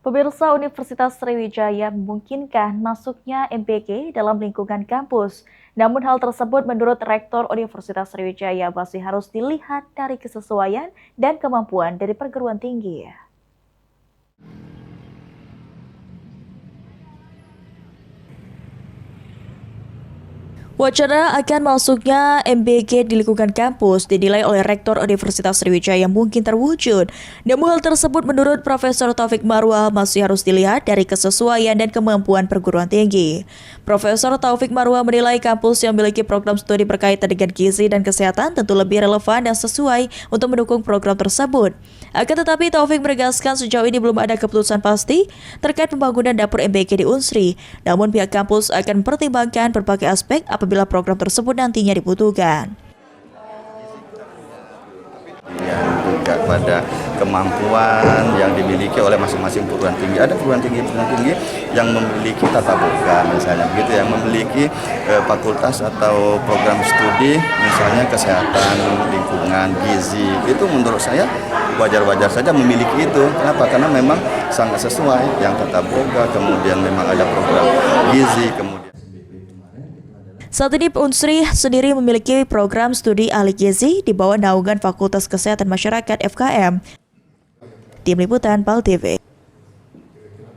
Pemirsa, Universitas Sriwijaya memungkinkan masuknya MBG dalam lingkungan kampus. Namun hal tersebut menurut Rektor Universitas Sriwijaya masih harus dilihat dari kesesuaian dan kemampuan dari perguruan tinggi. Wacana akan masuknya MBG di lingkungan kampus dinilai oleh Rektor Universitas Sriwijaya mungkin terwujud. Namun hal tersebut menurut Profesor Taufik Marwah masih harus dilihat dari kesesuaian dan kemampuan perguruan tinggi. Profesor Taufik Marwah menilai kampus yang memiliki program studi berkaitan dengan gizi dan kesehatan tentu lebih relevan dan sesuai untuk mendukung program tersebut. Akan tetapi Taufik menegaskan sejauh ini belum ada keputusan pasti terkait pembangunan dapur MBG di Unsri. Namun pihak kampus akan mempertimbangkan berbagai aspek apabila program tersebut nantinya dibutuhkan. Yang juga pada kemampuan yang dimiliki oleh masing-masing perguruan tinggi. Ada perguruan tinggi yang memiliki tata boga misalnya begitu, yang memiliki fakultas atau program studi misalnya kesehatan, lingkungan, gizi. Itu menurut saya wajar-wajar saja memiliki itu. Kenapa? Karena memang sangat sesuai yang tata boga, kemudian memang ada program gizi, kemudian Saat ini Unsri sendiri memiliki program studi ahli gizi di bawah naungan Fakultas Kesehatan Masyarakat FKM. Tim Liputan PAL TV.